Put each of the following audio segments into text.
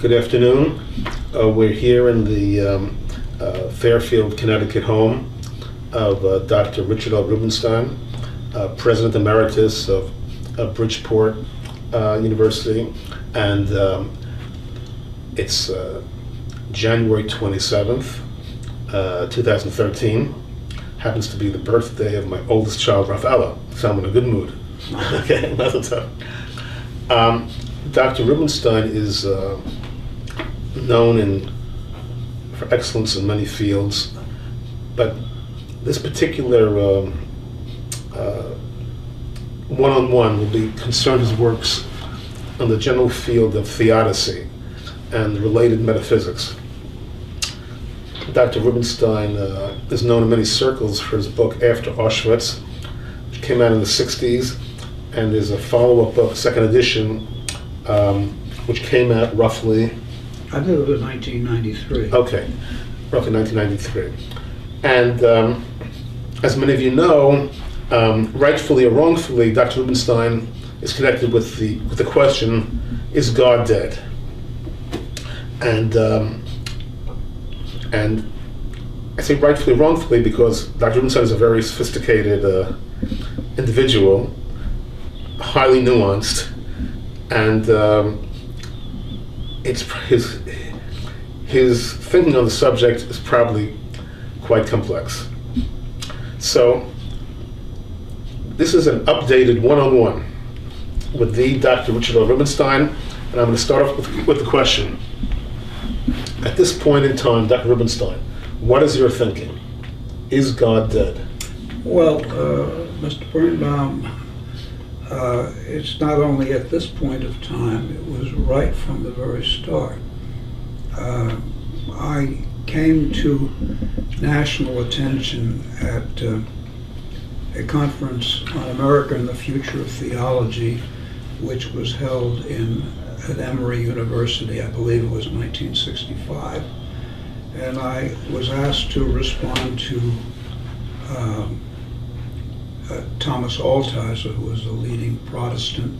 Good afternoon. We're here in the Fairfield, Connecticut home of Dr. Richard L. Rubenstein, President Emeritus of Bridgeport University, and it's January 27th, 2013. Happens to be the birthday of my oldest child, Rafaela, so I'm in a good mood. Okay, another time. Dr. Rubenstein is known for excellence in many fields, but this particular one-on-one will be concern his works on the general field of theodicy and related metaphysics. Dr. Rubenstein is known in many circles for his book After Auschwitz, which came out in the 60s, and is a follow-up book, second edition, which came out roughly... I believe it was 1993. Okay, roughly 1993. And as many of you know, rightfully or wrongfully, Dr. Rubenstein is connected with the question, is God dead? And I say rightfully or wrongfully because Dr. Rubenstein is a very sophisticated individual, highly nuanced, and it's his thinking on the subject is probably quite complex. So this is an updated one-on-one with the Dr. Richard L. Rubenstein, and I'm going to start off with the question. At this point in time, Dr. Rubenstein, what is your thinking? Is God dead? Well, Mr. Birnbaum, it's not only at this point of time, it was right from the very start. I came to national attention at a conference on America and the Future of Theology, which was held at Emory University, I believe it was 1965. And I was asked to respond to Thomas Altizer, who was a leading Protestant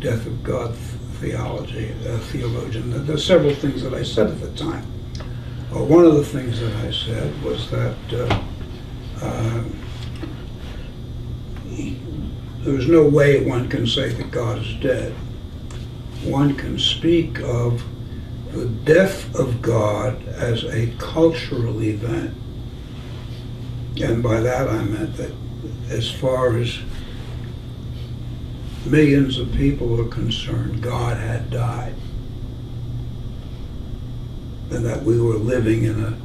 death of God theologian. There's several things that I said at the time. One of the things that I said was that there's no way one can say that God is dead. One can speak of the death of God as a cultural event. And by that I meant that as far as millions of people were concerned, God had died. And that we were living in a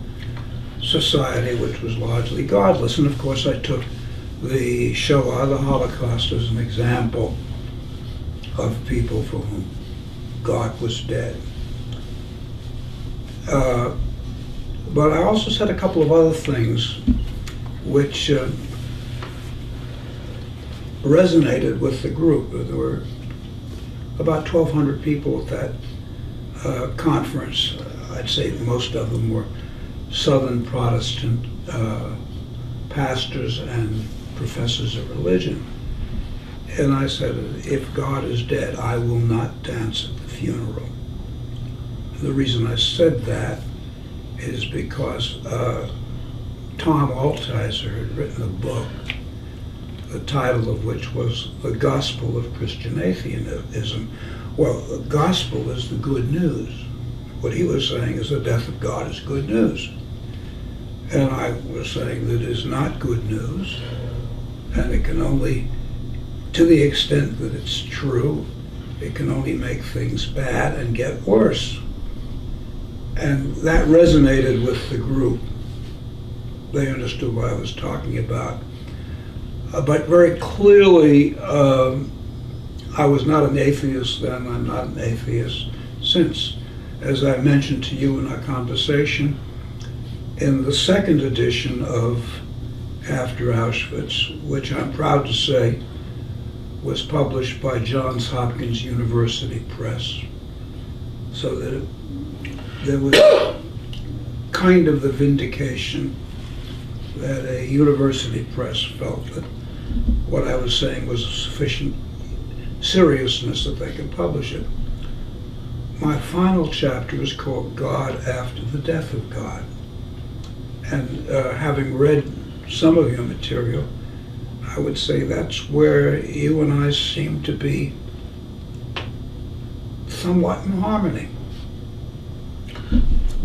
society which was largely godless. And of course I took the Shoah, the Holocaust, as an example of people for whom God was dead. But I also said a couple of other things which resonated with the group. There were about 1,200 people at that conference. I'd say most of them were Southern Protestant pastors and professors of religion. And I said, if God is dead, I will not dance at the funeral. The reason I said that is because Tom Altizer had written a book, the title of which was The Gospel of Christian Atheism. Well, the gospel is the good news. What he was saying is the death of God is good news. And I was saying that it is not good news, and it can only, to the extent that it's true, it can only make things bad and get worse. And that resonated with the group. They understood what I was talking about. But very clearly, I was not an atheist then, I'm not an atheist since. As I mentioned to you in our conversation, in the second edition of After Auschwitz, which I'm proud to say was published by Johns Hopkins University Press, so that there was kind of the vindication that a university press felt that what I was saying was of sufficient seriousness that they could publish it. my final chapter is called God After the Death of God. And having read some of your material, I would say that's where you and I seem to be somewhat in harmony.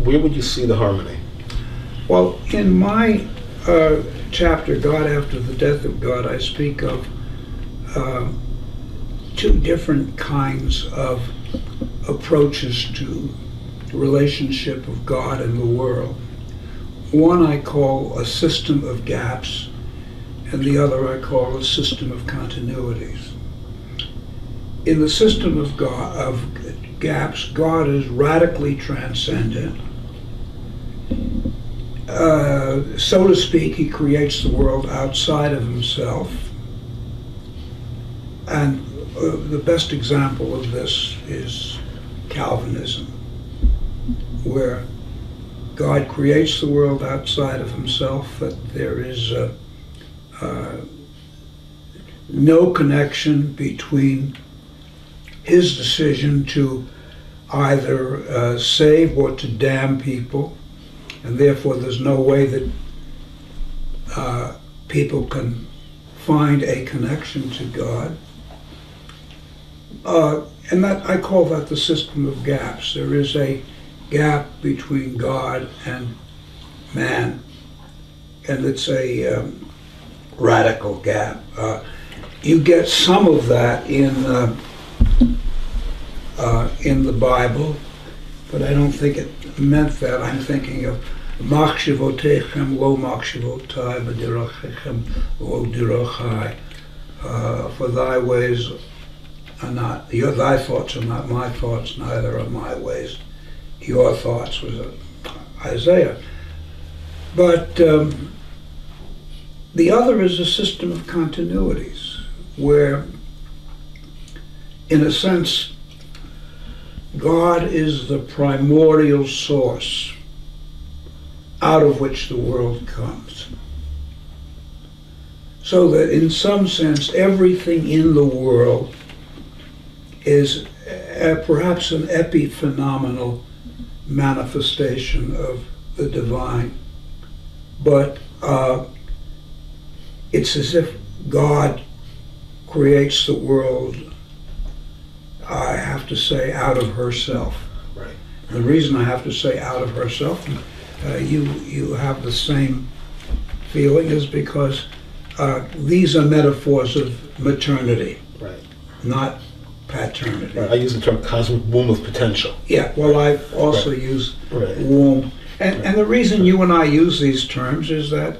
Where would you see the harmony? Well, in my chapter, God After the Death of God, I speak of two different kinds of approaches to the relationship of God and the world. One I call a system of gaps, and the other I call a system of continuities. In the system of gaps, God is radically transcendent. So to speak, he creates the world outside of himself. And the best example of this is Calvinism, where God creates the world outside of himself, that there is no connection between his decision to either save or to damn people, and therefore there's no way that people can find a connection to God. And that I call that the system of gaps. There is a gap between God and man, and it's a radical gap. You get some of that in the Bible, but I don't think it meant that. I'm thinking of machshivotechem lo machshivotai v'dirachechem lo dirachai. For thy ways are not, thy thoughts are not my thoughts, neither are my ways your thoughts, was Isaiah. But the other is a system of continuities, where, in a sense, God is the primordial source out of which the world comes. So that in some sense, everything in the world is perhaps an epiphenomenal manifestation of the divine, but it's as if God creates the world, I have to say, out of herself. Right. The reason I have to say out of herself, you have the same feeling, is because these are metaphors of maternity, Right. not paternity. Right. I use the term cosmic womb of potential. Yeah, well, I've also Right. used Right. womb. And the reason you and I use these terms is that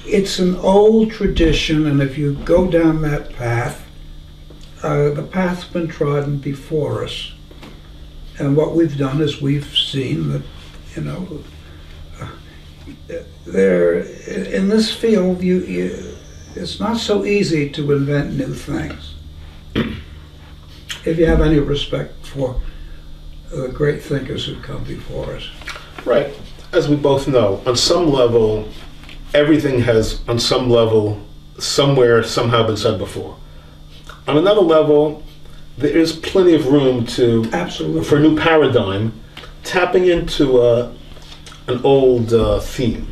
it's an old tradition, and if you go down that path, the path's been trodden before us. And what we've done is we've seen that, there, in this field, it's not so easy to invent new things. If you have any respect for the great thinkers who come before us. Right. As we both know, on some level, everything has, on some level, somewhere, somehow been said before. On another level, there is plenty of room Absolutely. for a new paradigm, tapping into an old theme,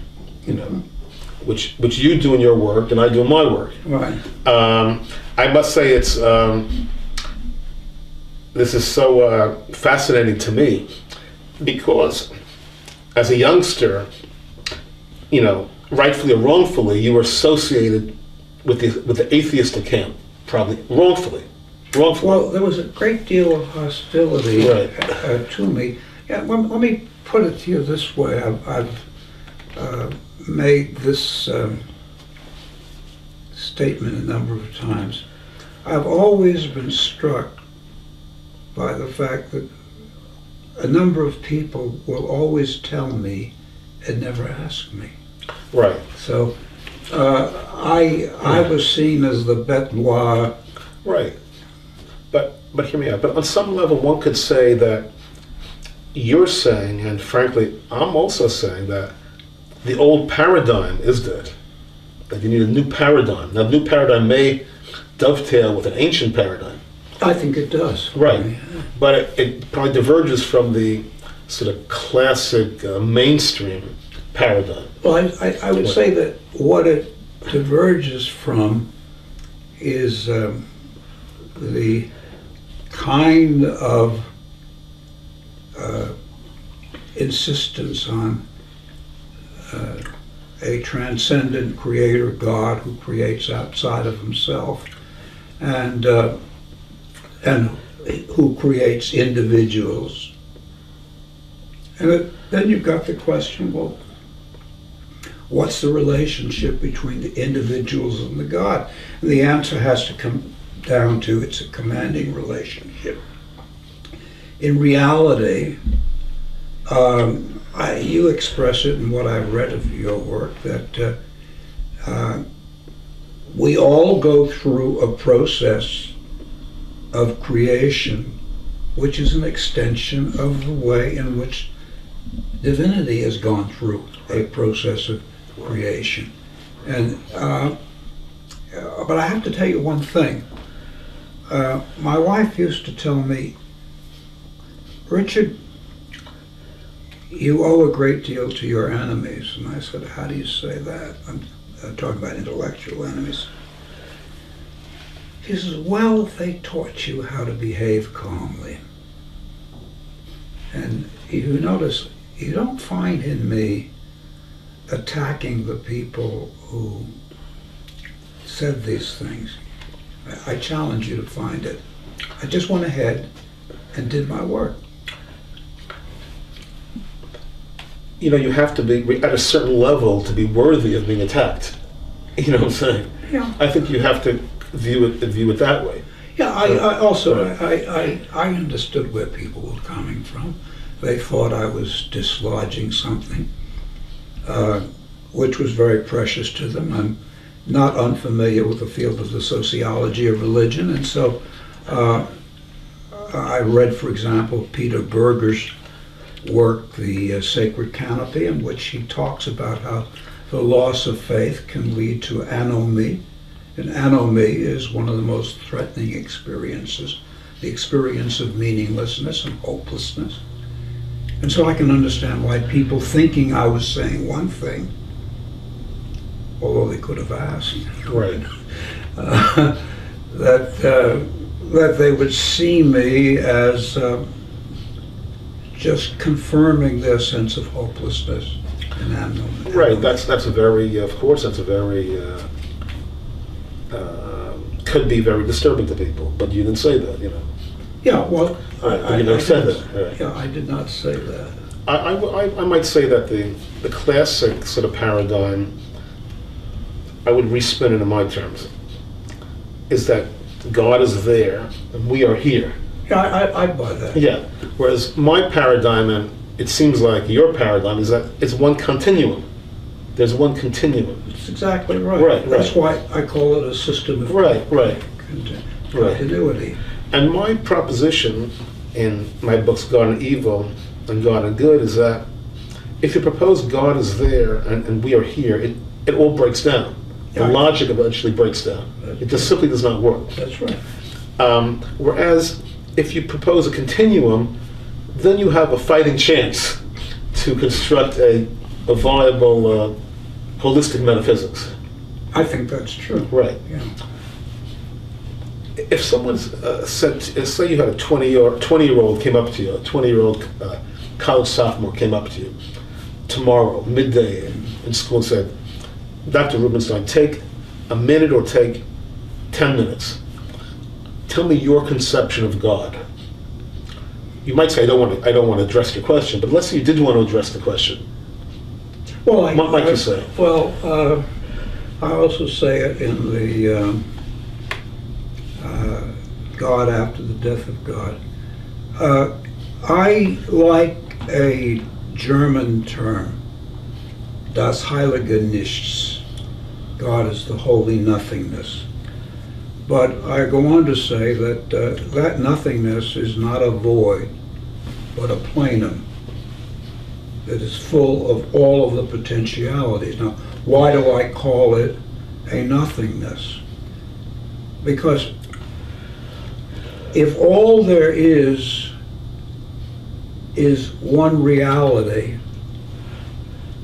which you do in your work and I do in my work. Right. I must say it's this is so fascinating to me, because as a youngster, rightfully or wrongfully, you were associated with the atheistic camp, probably wrongfully. Well, there was a great deal of hostility Right. to me. Yeah, let me put it to you this way. I've made this statement a number of times. I've always been struck by the fact that a number of people will always tell me and never ask me. Right. So I was seen as the bête noire. Right. But hear me out. But on some level, one could say that you're saying, and frankly, I'm also saying, that the old paradigm is dead. That you need a new paradigm. Now, the new paradigm may dovetail with an ancient paradigm, I think it does. Right. But it probably diverges from the sort of classic mainstream paradigm. Well, I would say that what it diverges from is the kind of insistence on a transcendent creator God who creates outside of himself and who creates individuals. And then you've got the question, well, what's the relationship between the individuals and the God? And the answer has to come down to it's a commanding relationship. In reality, you express it in what I've read of your work, that we all go through a process of creation, which is an extension of the way in which divinity has gone through a process of creation. And but I have to tell you one thing. My wife used to tell me, Richard, you owe a great deal to your enemies. And I said, how do you say that? I'm talking about intellectual enemies. She says, well, they taught you how to behave calmly. And you notice, you don't find in me attacking the people who said these things. I challenge you to find it. I just went ahead and did my work. You know, you have to be at a certain level to be worthy of being attacked. You know what I'm saying? Yeah. I think you have to view it that way. Yeah, I understood where people were coming from. They thought I was dislodging something, which was very precious to them. I'm not unfamiliar with the field of the sociology of religion, and so I read, for example, Peter Berger's work, The Sacred Canopy, in which he talks about how the loss of faith can lead to anomie. And anomie is one of the most threatening experiences, the experience of meaninglessness and hopelessness. And so I can understand why people thinking I was saying one thing, although they could have asked, Right. that they would see me as just confirming their sense of hopelessness and anomie. Right. That's a very, of course, that's a very could be very disturbing to people. But you didn't say that, you know. Yeah, well, you never said that. Right. Yeah, I did not say that. I might say that the classic sort of paradigm, I would respin it in my terms, is that God is there and we are here. Yeah, I buy that. Yeah. Whereas my paradigm, and it seems like your paradigm, is that it's one continuum. There's one continuum. That's exactly right. Right. That's why I call it a system of continuity. And my proposition in my books, God and Evil and God and Good, is that if you propose God is there and we are here, it all breaks down. The logic eventually breaks down. It just simply does not work. That's right. Whereas if you propose a continuum, then you have a fighting chance to construct a viable holistic metaphysics. I think that's true. Right. Yeah. If someone's said, say you had a 20-year-old came up to you, a 20-year-old college sophomore came up to you tomorrow, midday in school and said, Dr. Rubenstein, take a minute or take 10 minutes. Tell me your conception of God. You might say, I don't want to address your question, but let's say you did want to address the question. Well, What might you say? Well, I also say it in the God after the death of God. I like a German term, das heilige Nichts. God is the holy nothingness. But I go on to say that that nothingness is not a void, but a plenum that is full of all of the potentialities. Now, why do I call it a nothingness? Because if all there is one reality,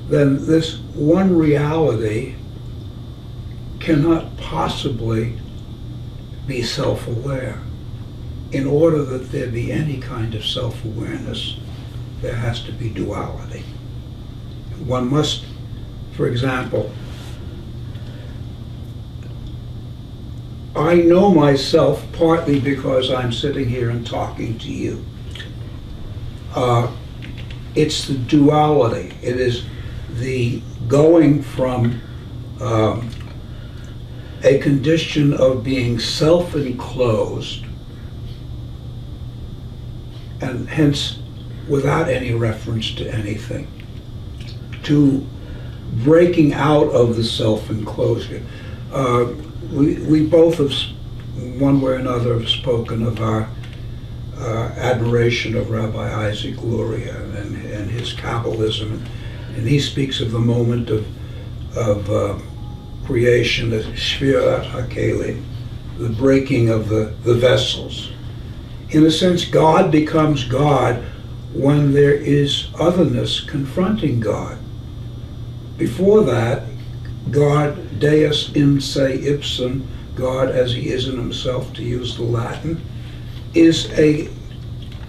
then this one reality cannot possibly be self-aware. In order that there be any kind of self-awareness, there has to be duality. One must, for example, I know myself partly because I'm sitting here and talking to you. It's the duality. It is the going from a condition of being self-enclosed, and hence without any reference to anything, to breaking out of the self-enclosure. We both have, one way or another, have spoken of our admiration of Rabbi Isaac Luria and his Kabbalism, and he speaks of the moment of creation, the Shvirat HaKelim, the breaking of the vessels. In a sense, God becomes God when there is otherness confronting God. Before that, God, Deus in se ipsum, God as he is in himself, to use the Latin, is a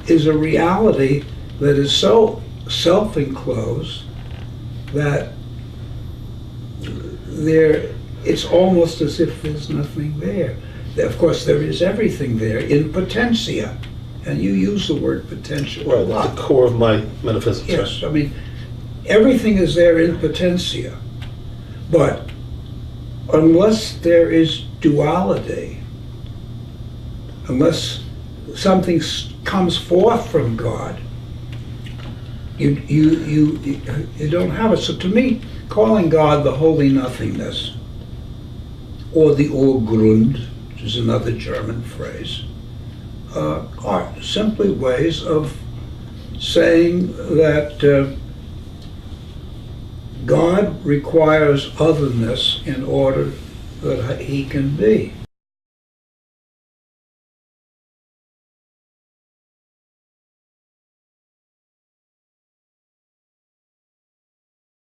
reality that is so self-enclosed that it's almost as if there's nothing there. Of course, there is everything there in potentia, and you use the word potential a Right, lot. that's the core of my metaphysics. Yes, Right? I mean, everything is there in potentia, but unless there is duality, unless something comes forth from God, you don't have it. So to me, calling God the holy nothingness, or the Urgrund, which is another German phrase, are simply ways of saying that God requires otherness in order that he can be.